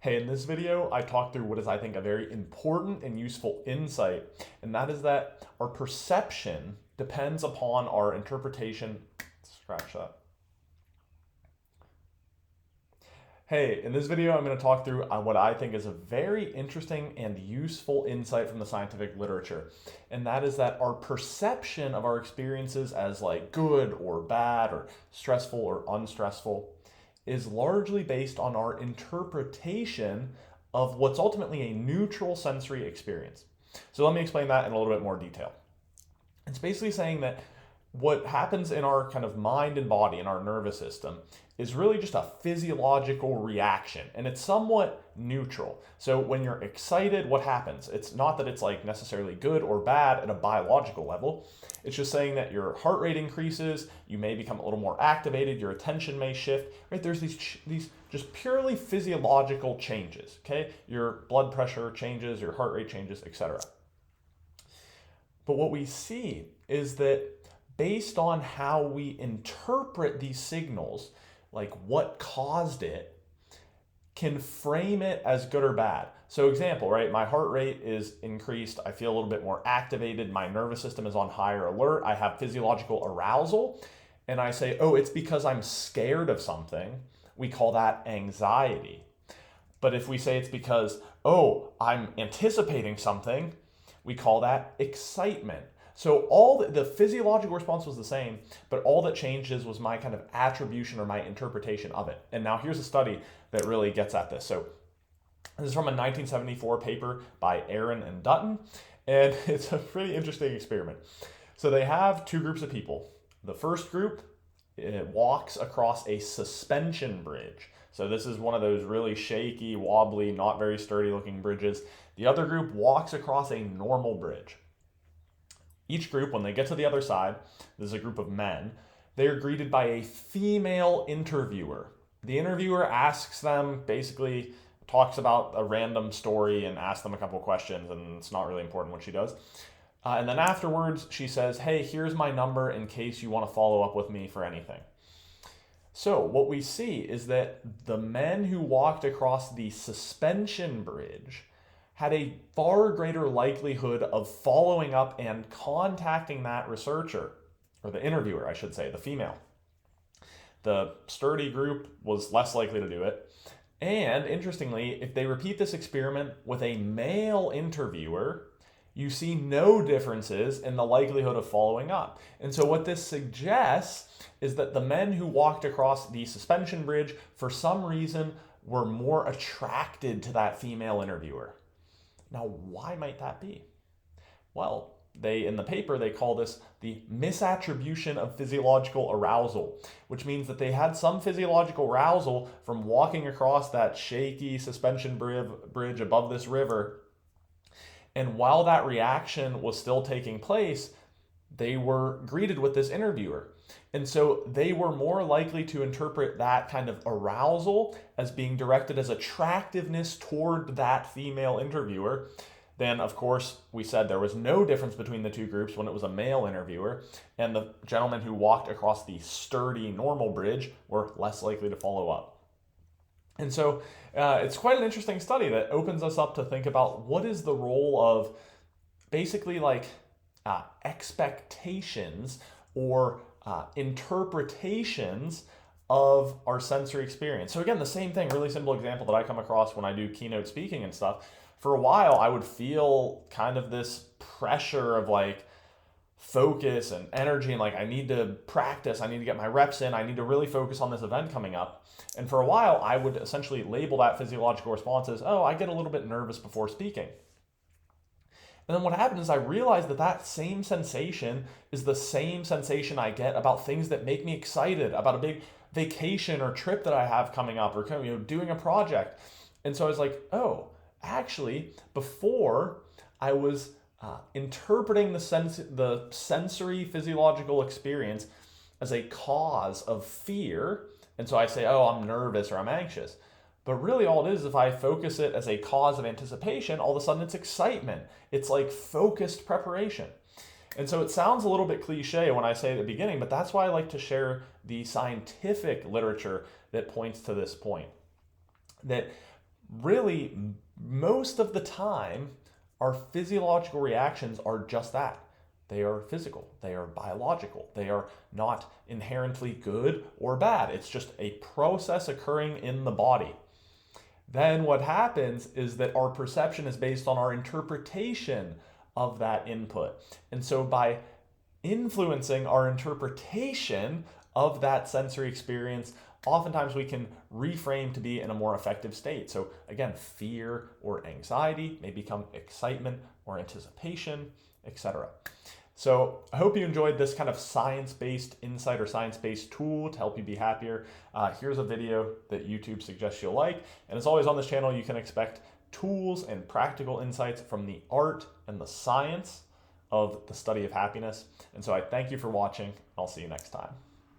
Hey, in this video, I talked through what is, I think, a very important and useful insight, and that is that our perception depends upon our interpretation. Scratch that. Hey, in this video, I'm going to talk through what I think is a very interesting and useful insight from the scientific literature. And that is that our perception of our experiences as like good or bad or stressful or unstressful is largely based on our interpretation of what's ultimately a neutral sensory experience. So let me explain that in a little bit more detail. It's basically saying that what happens in our kind of mind and body, in our nervous system, is really just a physiological reaction, and it's somewhat neutral. So when you're excited, what happens? It's not that it's like necessarily good or bad at a biological level. It's just saying that your heart rate increases, you may become a little more activated, your attention may shift, right? There's these just purely physiological changes, okay? Your blood pressure changes, your heart rate changes, etc. But what we see is that based on how we interpret these signals, like what caused it, can frame it as good or bad. So example, right? My heart rate is increased. I feel a little bit more activated. My nervous system is on higher alert. I have physiological arousal. And I say, oh, it's because I'm scared of something. We call that anxiety. But if we say it's because, oh, I'm anticipating something, we call that excitement. So all the physiological response was the same, but all that changes was my kind of attribution or my interpretation of it. And now here's a study that really gets at this. So this is from a 1974 paper by Aaron and Dutton, and it's a pretty interesting experiment. So they have two groups of people. The first group walks across a suspension bridge. So this is one of those really shaky, wobbly, not very sturdy looking bridges. The other group walks across a normal bridge. Each group, when they get to the other side, this is a group of men, they are greeted by a female interviewer. The interviewer asks them, basically talks about a random story and asks them a couple of questions, and it's not really important what she does. And then afterwards, she says, hey, here's my number in case you want to follow up with me for anything. So what we see is that the men who walked across the suspension bridge had a far greater likelihood of following up and contacting that researcher, or the interviewer, I should say, the female. The sturdy group was less likely to do it. And interestingly, if they repeat this experiment with a male interviewer, you see no differences in the likelihood of following up. And so what this suggests is that the men who walked across the suspension bridge, for some reason, were more attracted to that female interviewer. Now, why might that be? Well, in the paper, they call this the misattribution of physiological arousal, which means that they had some physiological arousal from walking across that shaky suspension bridge above this river. And while that reaction was still taking place, they were greeted with this interviewer. And so they were more likely to interpret that kind of arousal as being directed as attractiveness toward that female interviewer. Then, of course, we said there was no difference between the two groups when it was a male interviewer, and the gentlemen who walked across the sturdy normal bridge were less likely to follow up. And so it's quite an interesting study that opens us up to think about what is the role of basically like expectations or interpretations of our sensory experience. So again, the same thing, really simple example that I come across when I do keynote speaking and stuff. For a while, I would feel kind of this pressure of like focus and energy and like I need to practice, I need to get my reps in, I need to really focus on this event coming up. And for a while, I would essentially label that physiological response as, oh, I get a little bit nervous before speaking. And then what happened is I realized that that same sensation is the same sensation I get about things that make me excited, about a big vacation or trip that I have coming up or doing a project. And so I was like, oh, actually, before I was interpreting the sensory physiological experience as a cause of fear. And so I say, oh, I'm nervous or I'm anxious. But really all it is, if I focus it as a cause of anticipation, all of a sudden it's excitement. It's like focused preparation. And so it sounds a little bit cliche when I say at the beginning, but that's why I like to share the scientific literature that points to this point. That really, most of the time, our physiological reactions are just that. They are physical, they are biological, they are not inherently good or bad. It's just a process occurring in the body. Then what happens is that our perception is based on our interpretation of that input. And so by influencing our interpretation of that sensory experience, oftentimes we can reframe to be in a more effective state. So again, fear or anxiety may become excitement or anticipation, etc. So I hope you enjoyed this kind of science-based insight or science-based tool to help you be happier. Here's a video that YouTube suggests you'll like. And as always on this channel, you can expect tools and practical insights from the art and the science of the study of happiness. And so I thank you for watching. I'll see you next time.